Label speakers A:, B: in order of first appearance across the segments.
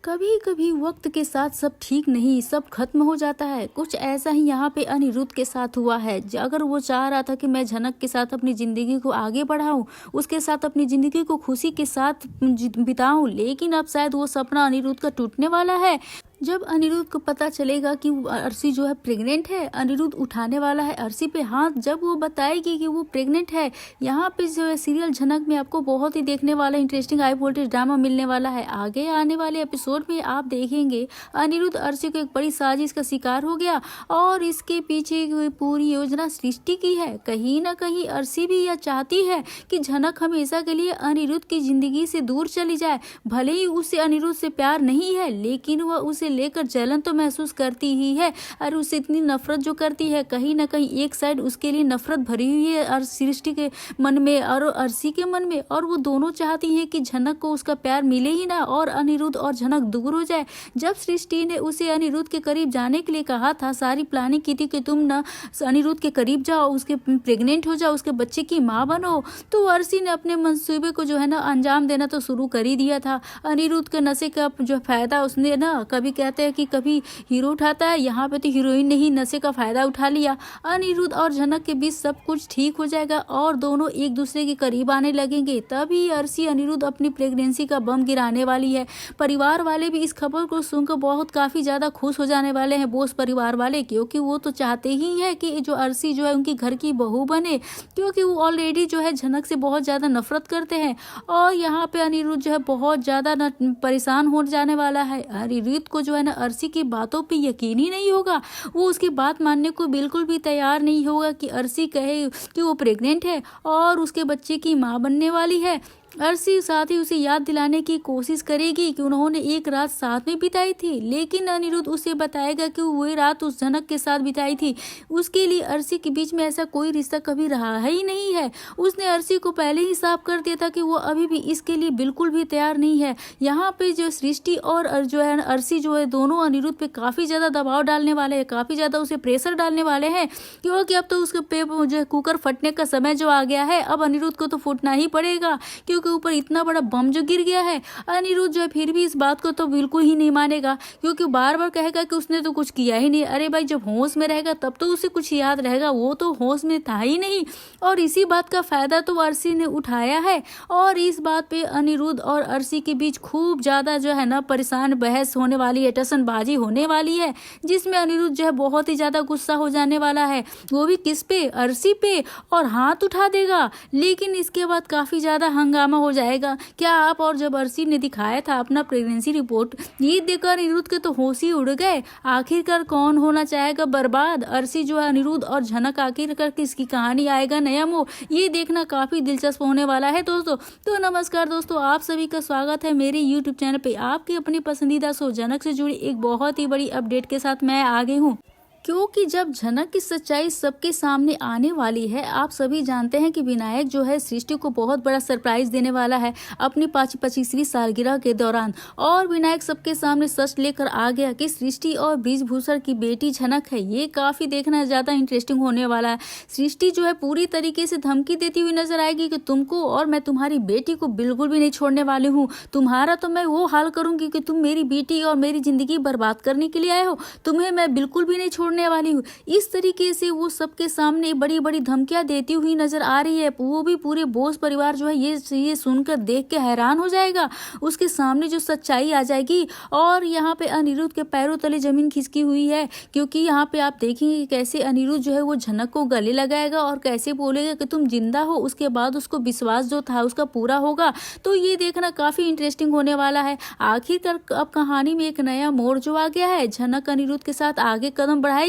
A: कभी कभी वक्त के साथ सब ठीक नहीं, सब खत्म हो जाता है। कुछ ऐसा ही यहाँ पे अनिरुद्ध के साथ हुआ है। अगर वो चाह रहा था कि मैं झनक के साथ अपनी जिंदगी को आगे बढ़ाऊं, उसके साथ अपनी जिंदगी को खुशी के साथ बिताऊं, लेकिन अब शायद वो सपना अनिरुद्ध का टूटने वाला है। जब अनिरुद्ध को पता चलेगा कि अर्शी जो है प्रेग्नेंट है, अनिरुद्ध उठाने वाला है अर्शी पे हाथ। जब वो बताएगी कि वो प्रेग्नेंट है, यहाँ पे जो है सीरियल झनक में आपको बहुत ही देखने वाला इंटरेस्टिंग हाई वोल्टेज ड्रामा मिलने वाला है। आगे आने वाले एपिसोड में आप देखेंगे अनिरुद्ध अर्शी को एक बड़ी साजिश का शिकार हो गया और इसके पीछे की पूरी योजना सृष्टि की है। कहीं ना कहीं अर्शी भी यह चाहती है कि झनक हमेशा के लिए अनिरुद्ध की जिंदगी से दूर चली जाए। भले ही उसे अनिरुद्ध से प्यार नहीं है, लेकिन वह उसे लेकर जलन तो महसूस करती ही है और उसे इतनी नफरत जो करती है, कहीं ना कहीं एक साइड उसके लिए नफरत भरी हुई है और सृष्टि के मन में और अर्शी के मन में, और वो दोनों चाहती हैं कि झनक को उसका प्यार मिले ही ना और अनिरुद्ध और झनक दूर हो जाए। जब सृष्टि ने उसे अनिरुद्ध के करीब जाने के लिए कहा था, सारी प्लानिंग की थी कि तुम ना अनिरुद्ध के करीब जाओ, उसके प्रेग्नेंट हो जाओ, उसके बच्चे की माँ बनो, तो अर्शी ने अपने मंसूबे को जो है ना अंजाम देना तो शुरू कर ही दिया था। अनिरुद्ध के नशे का जो फायदा उसने ना, कभी कहते हैं कि कभी हीरो उठाता है, यहाँ पे तो हीरोइन ने ही नशे का फायदा उठा लिया। अनिरुद्ध और झनक के बीच सब कुछ ठीक हो जाएगा और दोनों एक दूसरे के करीब आने लगेंगे। तभी अर्शी अनिरुद्ध अपनी प्रेगनेंसी का बम गिराने वाली है। परिवार वाले भी इस खबर को सुनकर बहुत काफी ज्यादा खुश हो जाने वाले हैं, बोस परिवार वाले, क्योंकि वो तो चाहते ही है कि जो अर्शी जो है उनकी घर की बहू बने, क्योंकि वो ऑलरेडी जो है झनक से बहुत ज्यादा नफरत करते हैं। और यहाँ पे अनिरुद्ध जो है बहुत ज्यादा परेशान हो जाने वाला है। अनिरुद्ध को जो है ना अर्शी की बातों पे यकीन ही नहीं होगा, वो उसकी बात मानने को बिल्कुल भी तैयार नहीं होगा कि अर्शी कहे कि वो प्रेग्नेंट है और उसके बच्चे की मां बनने वाली है। अर्शी साथ ही उसे याद दिलाने की कोशिश करेगी कि उन्होंने एक रात साथ में बिताई थी, लेकिन अनिरुद्ध उसे बताएगा कि वही रात उस झनक के साथ बिताई थी। उसके लिए अर्शी के बीच में ऐसा कोई रिश्ता कभी रहा ही नहीं है। उसने अर्शी को पहले ही साफ कर दिया था कि वो अभी भी इसके लिए बिल्कुल भी तैयार नहीं है। यहाँ पे जो सृष्टि और जो है अर्शी जो है दोनों अनिरुद्ध पे काफी ज्यादा दबाव डालने वाले हैं, काफी ज्यादा उसे प्रेशर डालने वाले हैं, क्योंकि अब तो उसके पे जो कुकर फटने का समय जो आ गया है। अब अनिरुद्ध को तो फूटना ही पड़ेगा, क्योंकि के ऊपर इतना बड़ा बम जो गिर गया है। अनिरुद्ध जो है फिर भी इस बात को तो बिल्कुल ही नहीं मानेगा, क्योंकि बार बार कहेगा कि उसने तो कुछ किया ही नहीं। अरे भाई, जब होश में रहेगा तब तो उसे कुछ याद रहेगा, वो तो होश में था ही नहीं। और इसी बात का फायदा तो अर्शी ने उठाया है और इस बात पे अनिरुद्ध और अर्शी के बीच खूब ज्यादा जो है ना परेशान बहस होने वाली है, टसनबाजी होने वाली है, जिसमें अनिरुद्ध जो है बहुत ही ज्यादा गुस्सा हो जाने वाला है। वो भी किस पे? अर्शी पे, और हाथ उठा देगा। लेकिन इसके बाद काफी ज्यादा हंगामा हो जाएगा। क्या आप और जब अर्शी ने दिखाया था अपना प्रेगनेंसी रिपोर्ट, ये देखकर अनिरुद्ध के तो होश ही उड़ गए। आखिरकार कौन होना चाहेगा बर्बाद? अर्शी जो है अनिरुद्ध और झनक, आखिरकार किसकी कहानी आएगा नया मोड़, ये देखना काफी दिलचस्प होने वाला है दोस्तों। तो नमस्कार दोस्तों, आप सभी का स्वागत है मेरे YouTube चैनल पे। आपकी अपनी पसंदीदा शो झनक से जुड़ी एक बहुत ही बड़ी अपडेट के साथ मैं आ गई हूँ, क्योंकि जब झनक की सच्चाई सबके सामने आने वाली है। आप सभी जानते हैं कि विनायक जो है सृष्टि को बहुत बड़ा सरप्राइज देने वाला है अपनी 25वीं सालगिरह के दौरान, और विनायक सबके सामने सच लेकर आ गया कि सृष्टि और बृजभूषण की बेटी झनक है। ये काफी देखना ज्यादा इंटरेस्टिंग होने वाला है। सृष्टि जो है पूरी तरीके से धमकी देती हुई नजर आएगी कि तुमको और मैं तुम्हारी बेटी को बिल्कुल भी नहीं छोड़ने वाली हूँ। तुम्हारा तो मैं वो हाल करूंगी कि तुम मेरी बेटी और मेरी जिंदगी बर्बाद करने के लिए आए हो, तुम्हें मैं बिल्कुल भी नहीं छोड़ने वाली हूँ। इस तरीके से वो सबके सामने बड़ी बड़ी धमकियां देती हुई नजर आ रही है। वो भी पूरे बोस परिवार जो है ये सुनकर देख के हैरान हो जाएगा। उसके सामने जो सच्चाई आ जाएगी, और यहाँ पे अनिरुद्ध के पैरों तले जमीन खिसकी हुई है, क्योंकि यहाँ पे आप देखेंगे कैसे अनिरुद्ध जो है वो झनक को गले लगाएगा और कैसे बोलेगा कि तुम जिंदा हो। उसके बाद उसको विश्वास जो था उसका पूरा होगा। तो ये देखना काफी इंटरेस्टिंग होने वाला है। आखिरकार अब कहानी में एक नया मोड़ जो आ गया है। झनक अनिरुद्ध के साथ आगे कदम बढ़ाएगी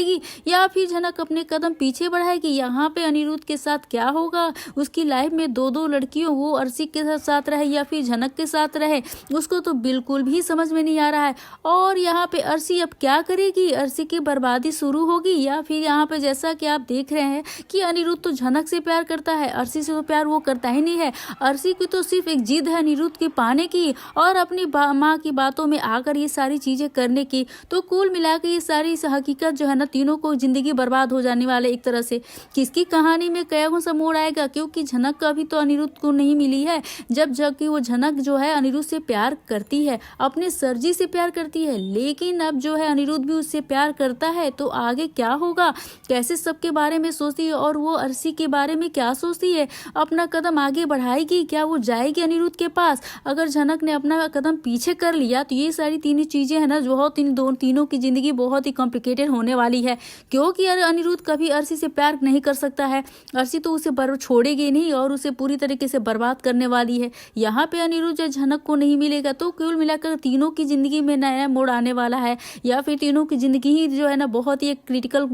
A: या फिर झनक अपने कदम पीछे बढ़ाएगी। यहाँ पे अनिरुद्ध के साथ क्या होगा? उसकी लाइफ में दो लड़कियों, वो अर्शी के साथ रहे या फिर झनक के साथ रहे, उसको तो बिल्कुल भी समझ में नहीं आ रहा है। और यहाँ पे अर्शी अब क्या करेगी? अर्शी की बर्बादी शुरू होगी, या फिर यहाँ पे जैसा कि आप देख रहे हैं कि अनिरुद्ध तो झनक से प्यार करता है, अर्शी से तो प्यार वो करता ही नहीं है। अर्शी की तो सिर्फ एक जिद है अनिरुद्ध की पाने की और अपनी माँ की बातों में आकर ये सारी चीजें करने की। तो कुल मिलाकर ये सारी हकीकत जो है ना तीनों को जिंदगी बर्बाद हो जाने वाले एक तरह से। किसकी कहानी में कौन सा मोड़ आएगा, क्योंकि झनक का भी तो अनिरुद्ध को नहीं मिली है। जब जबकि वो झनक जो है अनिरुद्ध से प्यार करती है, अपने सरजी से प्यार करती है, लेकिन अब जो है अनिरुद्ध भी उससे प्यार करता है। तो आगे क्या होगा, कैसे सबके बारे में सोचती है और वो अर्शी के बारे में क्या सोचती है, अपना कदम आगे बढ़ाएगी, क्या वो जाएगी अनिरुद्ध के पास। अगर झनक ने अपना कदम पीछे कर लिया तो ये सारी तीनों चीजें है ना, जो तीनों की जिंदगी बहुत ही कॉम्प्लिकेटेड होने वाली है, क्योंकि अनिरुद्ध कभी अर्शी से प्यार नहीं कर सकता है। अर्शी तो उसे छोड़ेगी नहीं और उसे पूरी तरीके से बर्बाद करने वाली है। यहाँ पे अनिरुद्ध जो झनक को नहीं मिलेगा तो कुल मिलाकर तीनों की जिंदगी में नया मोड़ आने वाला है, या फिर तीनों की जिंदगी ही जो है ना बहुत ही एक क्रिटिकल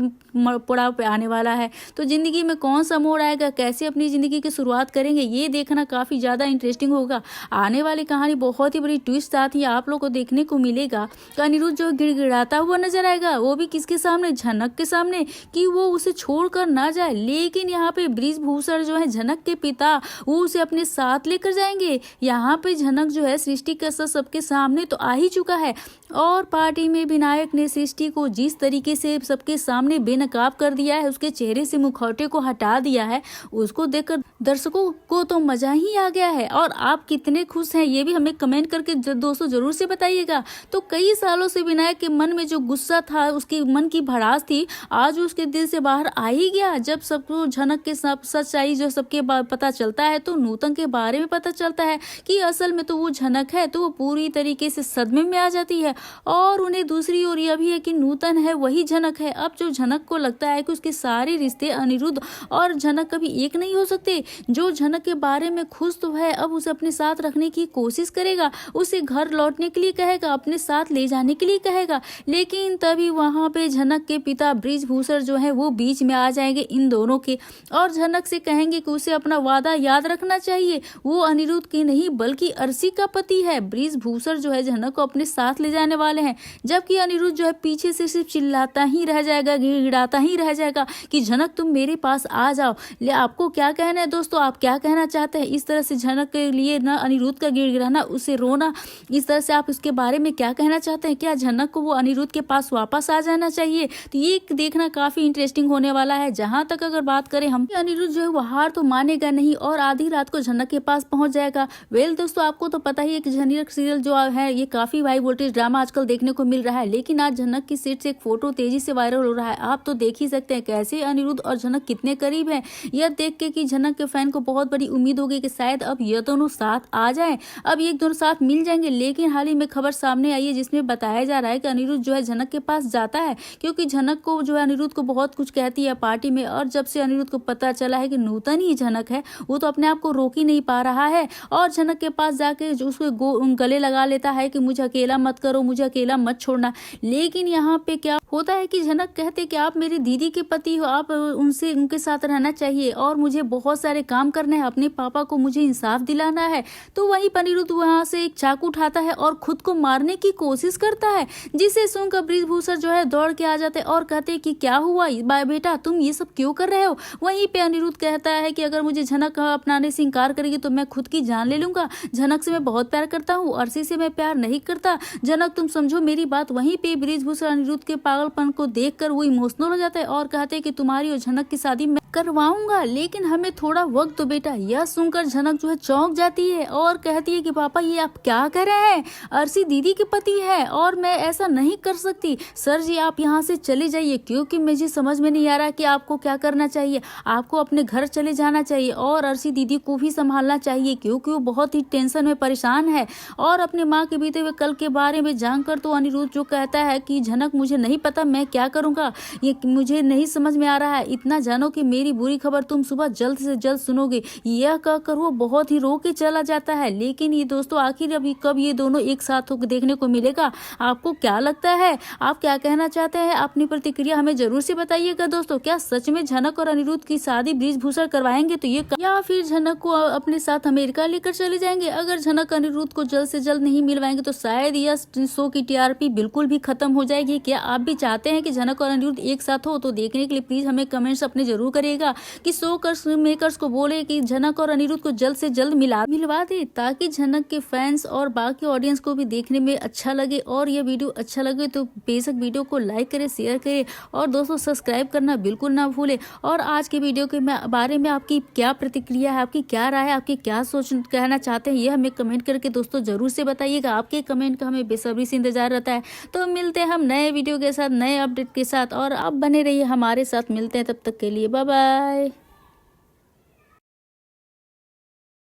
A: पड़ाव पे आने वाला है। तो जिंदगी में कौन सा मोड़ आएगा, कैसे अपनी जिंदगी की शुरुआत करेंगे, ये देखना काफी ज्यादा इंटरेस्टिंग होगा। आने वाली कहानी बहुत ही बड़ी ट्विस्ट साथ ही आप लोग को देखने को मिलेगा। अनिरुद्ध जो गिड़गिड़ाता हुआ नजर आएगा, वो भी किसके सामने, झनक के सामने, कि वो उसे छोड़कर ना जाए। लेकिन यहाँ पे बृजभूषण जो है झनक के पिता, वो उसे अपने साथ लेकर जाएंगे। यहाँ पे झनक जो है सृष्टि का सबके सामने तो आ ही चुका है, और पार्टी में विनायक ने सृष्टि को जिस तरीके से सबके सामने बेनकाब कर दिया है, उसके चेहरे से मुखौटे को हटा दिया है, उसको देखकर दर्शकों को तो मजा ही आ गया है। और आप कितने खुश हैं ये भी हमें कमेंट करके दोस्तों जरूर से बताइएगा। तो कई सालों से विनायक के मन में जो गुस्सा था, उसके मन की भड़ास थी, आज उसके दिल से बाहर आ ही गया। जब सबको झनक के सच्चाई जो सबके पता चलता है, तो नूतन के बारे में पता चलता है कि असल में तो वो झनक है, तो वो पूरी तरीके से सदमे में आ जाती है। और उन्हें दूसरी ओर यह भी है कि नूतन है वही झनक है। अब जो झनक को लगता है कि उसके सारे रिश्ते अनिरुद्ध और झनक कभी एक नहीं हो सकते। जो झनक के बारे में खुश तो है, अब उसे अपने साथ रखने की कोशिश करेगा, उसे घर लौटने के लिए कहेगा, अपने साथ ले जाने के लिए कहेगा। लेकिन तभी वहां पे झनक के पिता बृजभूषण जो है वो बीच में आ जाएंगे इन दोनों के, और झनक से कहेंगे कि उसे अपना वादा याद रखना चाहिए, वो अनिरुद्ध की नहीं बल्कि अर्शी का पति है। बृजभूषण जो है झनक को अपने साथ ले जाने वाले हैं, जबकि अनिरुद्ध जो है पीछे से सिर्फ चिल्लाता ही रह जाएगा, गिड़गिड़ाता ही रह जाएगा कि झनक तुम मेरे पास आ जाओ। ले आपको क्या कहना है दोस्तों, आप क्या कहना चाहते हैं? इस तरह से झनक के लिए ना अनिरुद्ध का गिड़गिड़ाना, उसे रोना, इस तरह से आप इसके बारे में क्या कहना चाहते हैं? क्या झनक को वो अनिरुद्ध के पास वापस आ जाना चाहिए? तो ये देखना काफी इंटरेस्टिंग होने वाला है। जहां तक अगर बात करें हम, अनिरुद्ध जो है वो हार तो मानेगा नहीं और आधी रात को झनक के पास पहुंच जाएगा। वेल दोस्तों, आपको तो पता ही है कि झनक सीरियल जो है ये काफी हाई वोल्टेज ड्रामा आजकल देखने को मिल रहा है, लेकिन आज झनक की सेट से एक फोटो तेजी से वायरल हो रहा है। आप तो देख ही सकते हैं कैसे अनिरुद्ध और झनक कितने करीब हैं। यह देख के कि झनक के फैन को बहुत बड़ी उम्मीद होगी कि शायद अब ये दोनों साथ आ जाएं, अब ये दोनों साथ मिल जाएंगे। लेकिन हाल ही में खबर सामने आई है जिसमें बताया जा रहा है कि अनिरुद्ध जो है झनक के पास जाता है, क्योंकि झनक को जो है अनिरुद्ध को बहुत कुछ कहती है पार्टी में, और जब से अनिरुद्ध को पता चला है कि नूतन ही झनक है, वो तो अपने आप को रोक ही नहीं पा रहा है, और झनक के पास जाके उसको गले लगा लेता है कि मुझे अकेला मत करो, मुझे अकेला मत छोड़ना। लेकिन यहाँ पे क्या होता है कि झनक कहते कि आप मेरी दीदी के पति हो, आप उनके साथ रहना चाहिए और मुझे बहुत सारे काम करने हैं, अपने पापा को मुझे इंसाफ दिलाना है। तो वहीं अनिरुद्ध वहां से एक चाकू उठाता है और खुद को मारने की कोशिश करता है, जिसे सुनकर बृजभूषण जो है दौड़ के आ जाते और कहते कि क्या हुआ बेटा, तुम ये सब क्यों कर रहे हो? वहीं पे अनिरुद्ध कहता है कि अगर मुझे झनक अपनाने से इंकार करेगी तो मैं खुद की जान ले लूंगा। झनक से मैं बहुत प्यार करता हूँ, अर्शी से मैं प्यार नहीं करता। झनक तुम समझो मेरी बात। वहीं पे बृजभूषण अनिरुद्ध के पागलपन को देखकर वो इमोशनल हो जाता है और कहते हैं कि तुम्हारी और झनक की शादी मैं करवाऊंगा, लेकिन हमें थोड़ा वक्त दो बेटा। यह सुनकर झनक जो है चौंक जाती है और कहती है कि पापा ये आप क्या कर रहे हैं? अर्शी दीदी के पति है और मैं ऐसा नहीं कर सकती। सर जी आप यहाँ से चले जाइए, क्योंकि मुझे समझ में नहीं आ रहा कि आपको क्या करना चाहिए। आपको अपने घर चले जाना चाहिए और अर्शी दीदी को भी संभालना चाहिए, क्योंकि वो बहुत ही टेंशन में परेशान है। और अपने माँ के बीते हुए कल के बारे में जानकर तो अनिरुद्ध जो कहता है कि झनक मुझे नहीं पता मैं क्या करूंगा, ये मुझे नहीं समझ में आ रहा है। इतना जानो कि मेरी बुरी खबर तुम सुबह जल्द से जल्द सुनोगे। यह कहकर वो बहुत ही रो के चला जाता है। लेकिन ये दोस्तों आखिर अभी कब ये दोनों एक साथ होकर देखने को मिलेगा? आपको क्या लगता है? आप क्या कहना चाहते हैं? अपनी प्रतिक्रिया हमें जरूर से बताइएगा दोस्तों। क्या सच में झनक और अनिरुद्ध की शादी बृजभूषण करवाएंगे तो ये, या फिर झनक को अपने साथ अमेरिका लेकर चले जाएंगे? अगर झनक अनिरुद्ध को जल्द से जल्द नहीं मिलवाएंगे तो शायद यह शो की टीआरपी बिल्कुल भी खत्म हो जाएगी। क्या आप भी चाहते हैं कि झनक और अनिरुद्ध एक साथ हो तो देखने के लिए प्लीज हमें कमेंट्स अपने जरूर करिएगा कि शो मेकर्स को बोले कि झनक और अनिरुद्ध को जल्द से जल्द मिलवा दे, ताकि झनक के फैंस और बाकी ऑडियंस को भी देखने में अच्छा लगे। और ये वीडियो अच्छा लगे तो बेशक वीडियो को लाइक करें, शेयर करें और दोस्तों सब्सक्राइब करना बिल्कुल ना भूलें। और आज के वीडियो के बारे में आपकी क्या प्रतिक्रिया है, आपकी क्या राय है, आपकी क्या सोच कहना चाहते हैं, ये हमें कमेंट करके दोस्तों जरूर से बताइएगा। आपके कमेंट का हमें बेसब्री से इंतजार रहता है। तो मिलते हैं हम नए वीडियो के साथ, नए अपडेट के साथ, और आप बने रहिए हमारे साथ। मिलते हैं, तब तक के लिए बाय बाय।